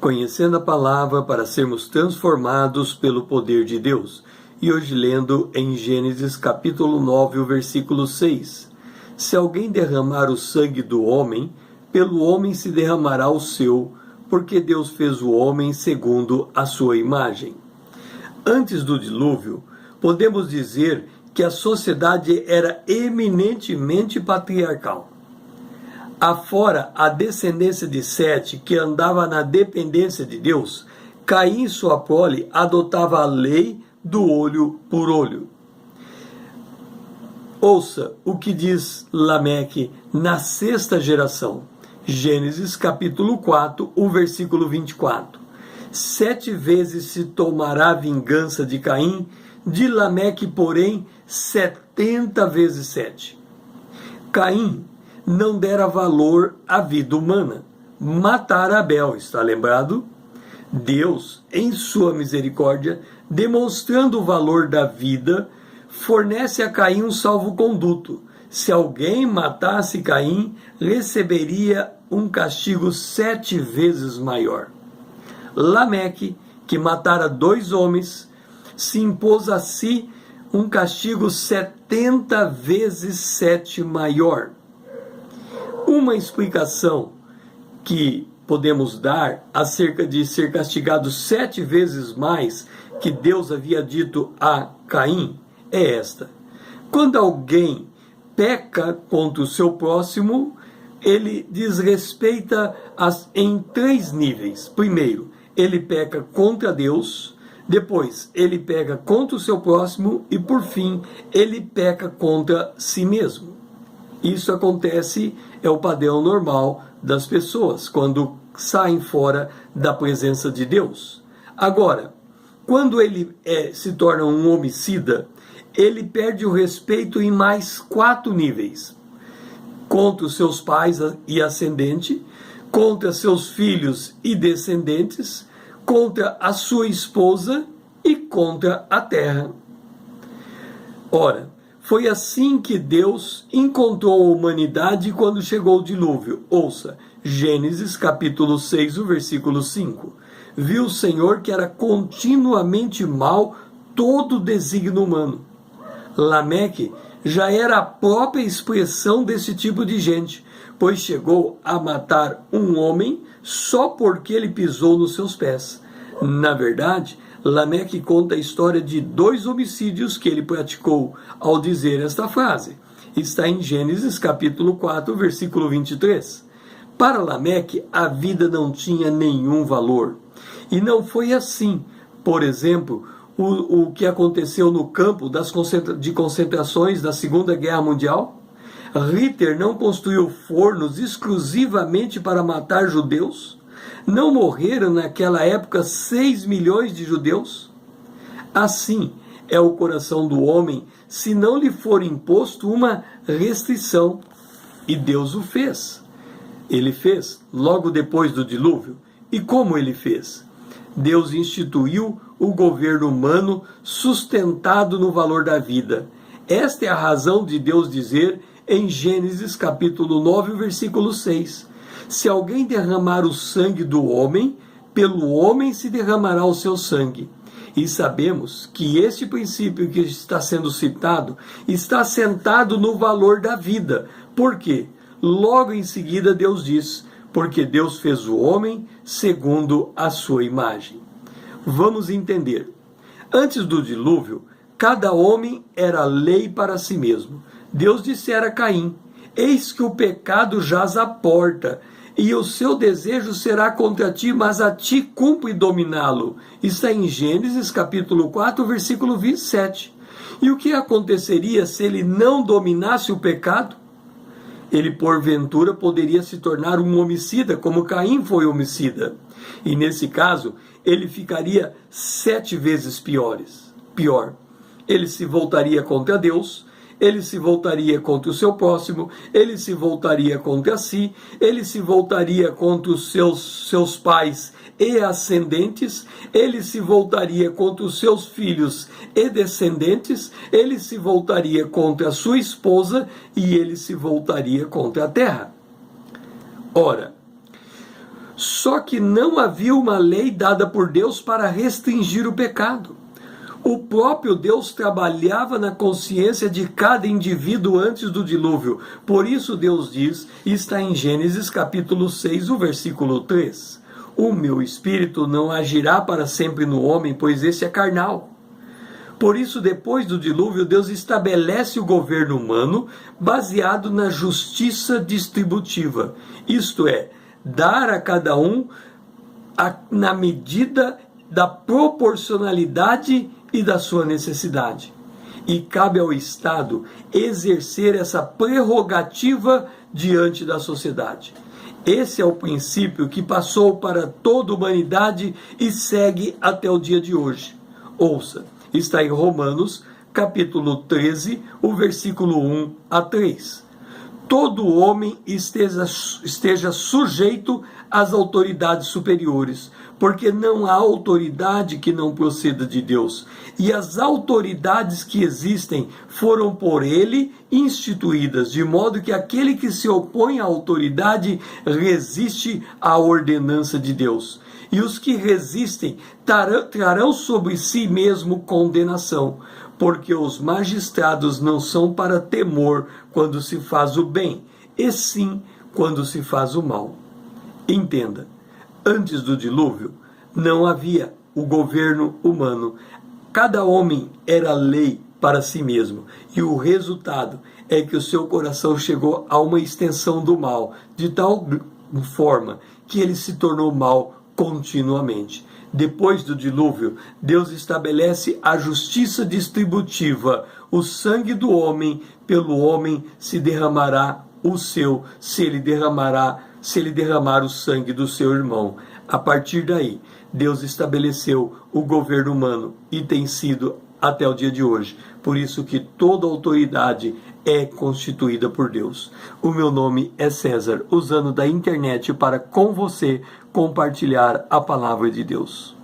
conhecendo a palavra para sermos transformados pelo poder de Deus. E hoje lendo em Gênesis capítulo 9, o versículo 6. Se alguém derramar o sangue do homem, pelo homem se derramará o seu, porque Deus fez o homem segundo a sua imagem. Antes do dilúvio, podemos dizer que a sociedade era eminentemente patriarcal. Afora a descendência de Sete, que andava na dependência de Deus, Caim e sua prole adotava a lei do olho por olho. Ouça o que diz Lameque na sexta geração. Gênesis capítulo 4, o versículo 24. 7 vezes se tomará vingança de Caim, de Lameque, porém, 70 vezes 7. Caim não dera valor à vida humana. Matara Abel, está lembrado? Deus, em sua misericórdia, demonstrando o valor da vida, fornece a Caim um salvo-conduto. Se alguém matasse Caim, receberia um castigo 7 vezes maior. Lameque, que matara 2 homens, se impôs a si um castigo 70 vezes 7 maior. Uma explicação que podemos dar acerca de ser castigado 7 vezes mais que Deus havia dito a Caim é esta: quando alguém peca contra o seu próximo, ele desrespeita em 3 níveis. Primeiro, ele peca contra Deus. Depois, ele peca contra o seu próximo. E, por fim, ele peca contra si mesmo. Isso acontece, é o padrão normal das pessoas, quando saem fora da presença de Deus. Agora, quando ele se torna um homicida, ele perde o respeito em mais 4 níveis. Contra os seus pais e ascendente, contra seus filhos e descendentes, contra a sua esposa e contra a terra. Ora, foi assim que Deus encontrou a humanidade quando chegou o dilúvio. Ouça, Gênesis capítulo 6, o versículo 5. Viu o Senhor que era continuamente mau todo o desígnio humano. Lameque já era a própria expressão desse tipo de gente, pois chegou a matar um homem só porque ele pisou nos seus pés. Na verdade, Lameque conta a história de 2 homicídios que ele praticou ao dizer esta frase. Está em Gênesis capítulo 4, versículo 23. Para Lameque, a vida não tinha nenhum valor. E não foi assim. Por exemplo, o que aconteceu no campo de concentrações da Segunda Guerra Mundial. Hitler não construiu fornos exclusivamente para matar judeus? Não morreram naquela época 6 milhões de judeus? Assim é o coração do homem se não lhe for imposto uma restrição. E Deus o fez. Ele fez logo depois do dilúvio. E como ele fez? Deus instituiu o governo humano sustentado no valor da vida. Esta é a razão de Deus dizer em Gênesis capítulo 9, versículo 6. Se alguém derramar o sangue do homem, pelo homem se derramará o seu sangue. E sabemos que este princípio que está sendo citado está assentado no valor da vida. Por quê? Logo em seguida Deus diz: porque Deus fez o homem segundo a sua imagem. Vamos entender. Antes do dilúvio, cada homem era lei para si mesmo. Deus dissera a Caim: eis que o pecado jaz à porta, e o seu desejo será contra ti, mas a ti cumpre dominá-lo. Está em Gênesis capítulo 4, versículo 27. E o que aconteceria se ele não dominasse o pecado? Ele, porventura, poderia se tornar um homicida, como Caim foi homicida. E, nesse caso, ele ficaria 7 vezes pior. Ele se voltaria contra Deus, ele se voltaria contra o seu próximo, ele se voltaria contra si, ele se voltaria contra os seus pais e ascendentes, ele se voltaria contra os seus filhos e descendentes, ele se voltaria contra a sua esposa e ele se voltaria contra a terra. Ora, Só que não havia uma lei dada por Deus para restringir o pecado. O próprio Deus trabalhava na consciência de cada indivíduo antes do dilúvio. Por isso Deus diz, está em Gênesis capítulo 6, o versículo 3. O meu espírito não agirá para sempre no homem, pois esse é carnal. Por isso, depois do dilúvio, Deus estabelece o governo humano baseado na justiça distributiva. Isto é, dar a cada um na medida da proporcionalidade e da sua necessidade. E cabe ao Estado exercer essa prerrogativa diante da sociedade. Esse é o princípio que passou para toda a humanidade e segue até o dia de hoje. Ouça, está em Romanos, capítulo 13, o versículo 1 a 3. Todo homem esteja sujeito às autoridades superiores, porque não há autoridade que não proceda de Deus. E as autoridades que existem foram por ele instituídas, de modo que aquele que se opõe à autoridade resiste à ordenança de Deus. E os que resistem trarão sobre si mesmo condenação, porque os magistrados não são para temor quando se faz o bem, e sim quando se faz o mal. Entenda, antes do dilúvio não havia o governo humano. Cada homem era lei para si mesmo, e o resultado é que o seu coração chegou a uma extensão do mal, de tal forma que ele se tornou mal continuamente. Depois do dilúvio, Deus estabelece a justiça distributiva. O sangue do homem, pelo homem se derramará o seu, se ele derramar o sangue do seu irmão. A partir daí, Deus estabeleceu o governo humano e tem sido até o dia de hoje. Por isso que toda autoridade é constituída por Deus. O meu nome é César, usando da internet para com você compartilhar a palavra de Deus.